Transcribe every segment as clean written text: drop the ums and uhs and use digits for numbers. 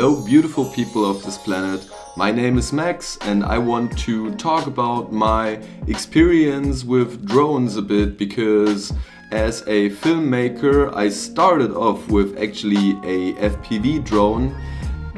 Hello beautiful people of this planet, my name is Max and I want to talk about my experience with drones a bit, because as a filmmaker I started off with actually a FPV drone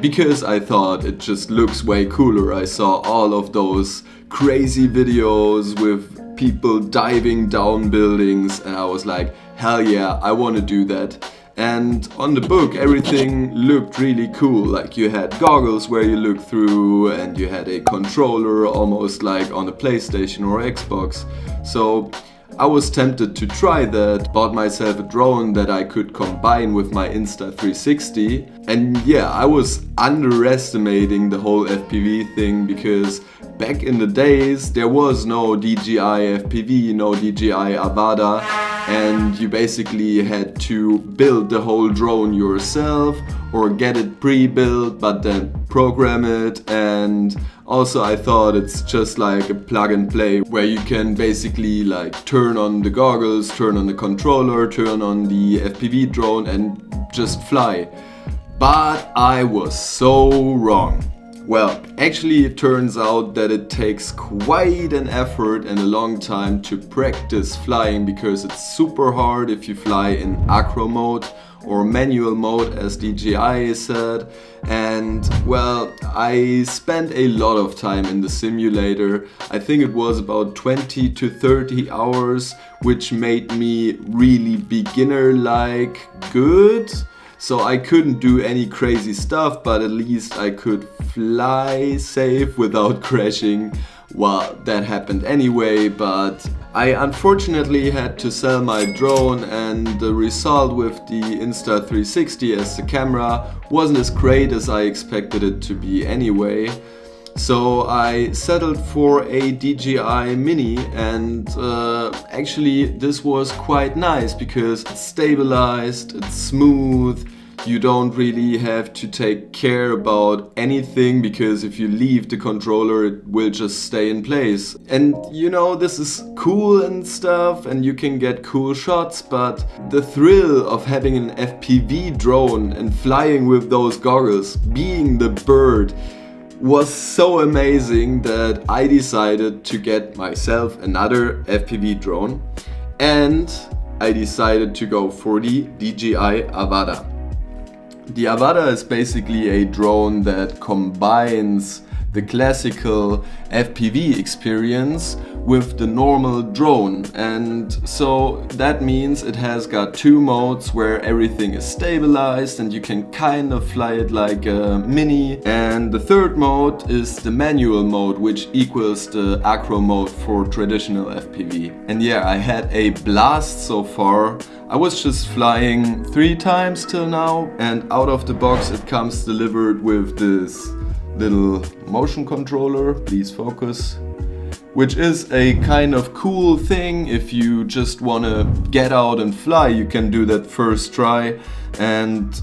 because I thought it just looks way cooler. I saw all of those crazy videos with people diving down buildings and I was like, hell yeah, I want to do that. And on the book everything looked really cool, like you had goggles where you look through and you had a controller almost like on a PlayStation or Xbox. So I was tempted to try that, bought myself a drone that I could combine with my Insta360, and yeah, I was underestimating the whole FPV thing, because back in the days there was no DJI FPV, no DJI AVATA, and you basically had to build the whole drone yourself or get it pre-built but then program it. And also I thought it's just like a plug and play where you can basically like turn on the goggles, turn on the controller, turn on the FPV drone and just fly. But I was so wrong. Well, actually it turns out that it takes quite an effort and a long time to practice flying, because it's super hard if you fly in acro mode or manual mode, as DJI said. And well, I spent a lot of time in the simulator. I think it was about 20 to 30 hours, which made me really beginner-like good. So I couldn't do any crazy stuff, but at least I could fly safe without crashing. Well, that happened anyway, but I unfortunately had to sell my drone, and the result with the Insta360 as the camera wasn't as great as I expected it to be anyway. So I settled for a DJI Mini, and actually this was quite nice because it's stabilized, it's smooth, you don't really have to take care about anything, because if you leave the controller it will just stay in place. And you know, this is cool and stuff and you can get cool shots, but the thrill of having an FPV drone and flying with those goggles, being the bird, was so amazing that I decided to get myself another FPV drone, and I decided to go for the DJI AVATA. The AVATA is basically a drone that combines the classical FPV experience with the normal drone, and so that means it has got two modes where everything is stabilized and you can kind of fly it like a mini, and the third mode is the manual mode, which equals the acro mode for traditional FPV. And yeah, I had a blast so far. I was just flying 3 times till now, and out of the box it comes delivered with this little motion controller, please focus, which is a kind of cool thing. If you just want to get out and fly, you can do that first try, and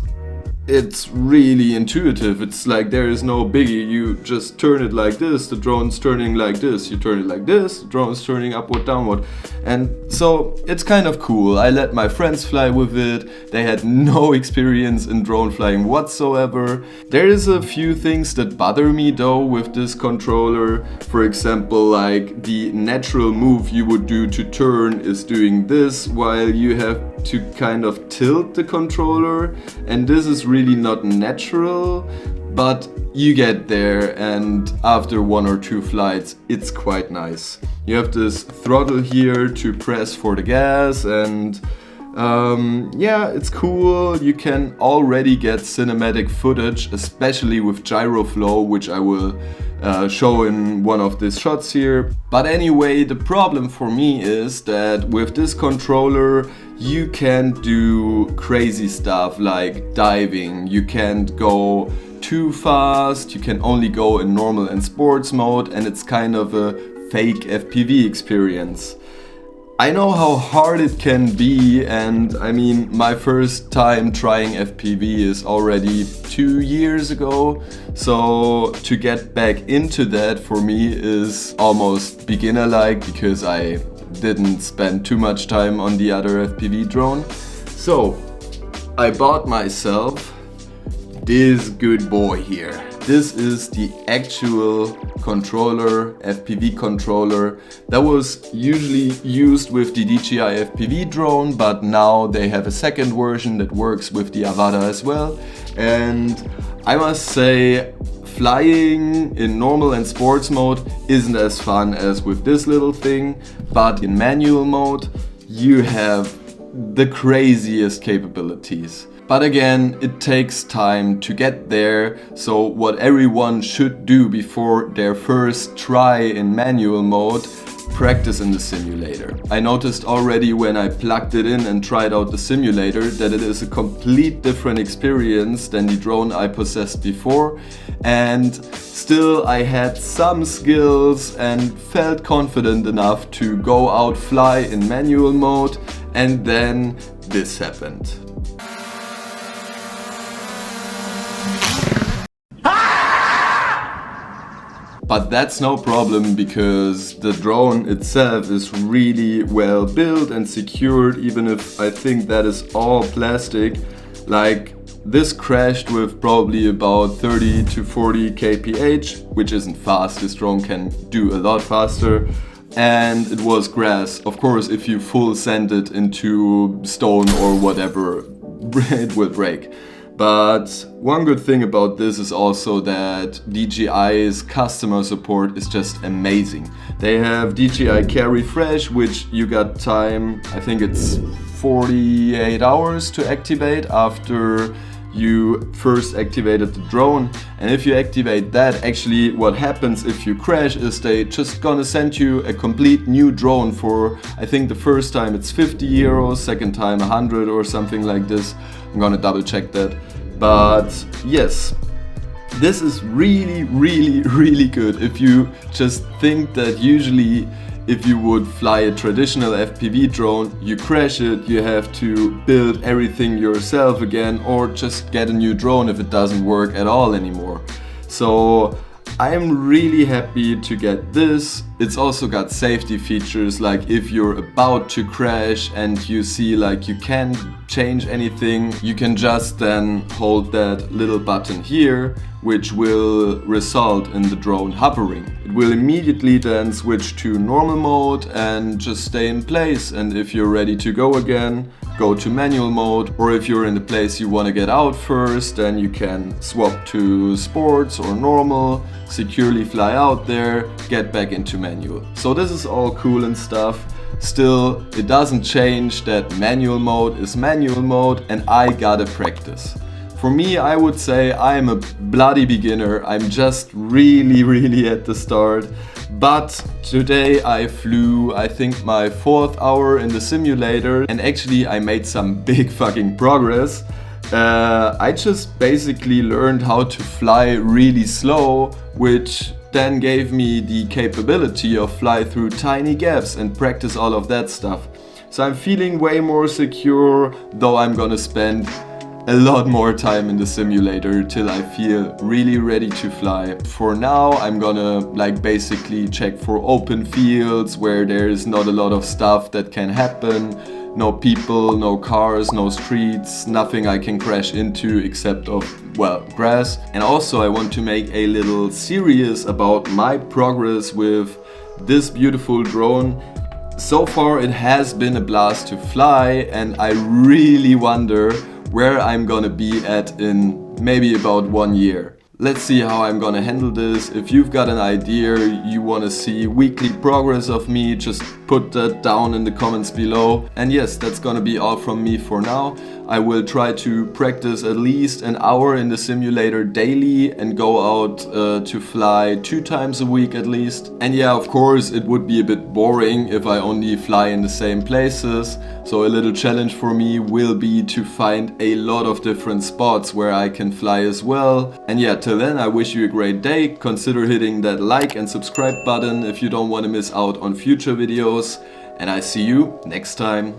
it's really intuitive. It's like there is no biggie. You just turn it like this, the drone's turning like this, you turn it like this, the drone's turning upward, downward. And so it's kind of cool. I let my friends fly with it. They had no experience in drone flying whatsoever. There is a few things that bother me though with this controller. For example, like the natural move you would do to turn is doing this, while you have to kind of tilt the controller, and this is really not natural, but you get there, and after 1 or 2 flights it's quite nice. You have this throttle here to press for the gas, and yeah, it's cool. You can already get cinematic footage, especially with gyro flow, which I will show in one of these shots here. But anyway, the problem for me is that with this controller you can't do crazy stuff like diving. You can't go too fast, you can only go in normal and sports mode, and it's kind of a fake FPV experience. I know how hard it can be, and I mean, my first time trying FPV is already 2 years ago, so to get back into that for me is almost beginner-like, because I didn't spend too much time on the other FPV drone. So I bought myself this good boy here. This is the actual controller, FPV controller that was usually used with the DJI FPV drone, but now they have a second version that works with the AVATA as well. And I must say, flying in normal and sports mode isn't as fun as with this little thing, but in manual mode you have the craziest capabilities. But again, it takes time to get there, so what everyone should do before their first try in manual mode, practice in the simulator. I noticed already when I plugged it in and tried out the simulator that it is a complete different experience than the drone I possessed before, and still I had some skills and felt confident enough to go out fly in manual mode, and then this happened. But that's no problem, because the drone itself is really well built and secured, even if I think that is all plastic. Like, this crashed with probably about 30 to 40 kph, which isn't fast, this drone can do a lot faster. And it was grass. Of course, if you full send it into stone or whatever, it will break. But one good thing about this is also that DJI's customer support is just amazing. They have DJI Care Refresh, which you got time, I think it's 48 hours to activate after you first activated the drone. And if you activate that, actually what happens if you crash is they just gonna send you a complete new drone for, I think the first time it's 50 euros, second time 100 or something like this. I'm gonna double check that. But yes, this is really good. If you just think that usually if you would fly a traditional FPV drone, you crash it, you have to build everything yourself again, or just get a new drone if it doesn't work at all anymore. So I'm really happy to get this. It's also got safety features, like if you're about to crash and you see like you can't change anything, you can just then hold that little button here, which will result in the drone hovering. It will immediately then switch to normal mode and just stay in place, and if you're ready to go again, go to manual mode, or if you're in the place you want to get out first, then you can swap to sports or normal, securely fly out there, get back into manual. So this is all cool and stuff. Still, it doesn't change that manual mode is manual mode, and I gotta practice. For me, I would say I'm a bloody beginner. I'm just really at the start. But today I flew, I think, my 4th hour in the simulator, and actually I made some big fucking progress. I just basically learned how to fly really slow, which then gave me the capability of fly through tiny gaps and practice all of that stuff. So I'm feeling way more secure, though I'm gonna spend a lot more time in the simulator till I feel really ready to fly. For now, I'm gonna like basically check for open fields where there's not a lot of stuff that can happen. No people, no cars, no streets, nothing I can crash into except of, well, grass. And also I want to make a little series about my progress with this beautiful drone. So far it has been a blast to fly, and I really wonder where I'm gonna be at in maybe about 1 year. Let's see how I'm gonna handle this. If you've got an idea, you wanna see weekly progress of me, just put that down in the comments below. And yes, that's gonna be all from me for now. I will try to practice at least an hour in the simulator daily and go out to fly 2 times a week at least. And yeah, of course, it would be a bit boring if I only fly in the same places. So a little challenge for me will be to find a lot of different spots where I can fly as well. And yeah, till then, I wish you a great day. Consider hitting that like and subscribe button if you don't want to miss out on future videos. And I see you next time.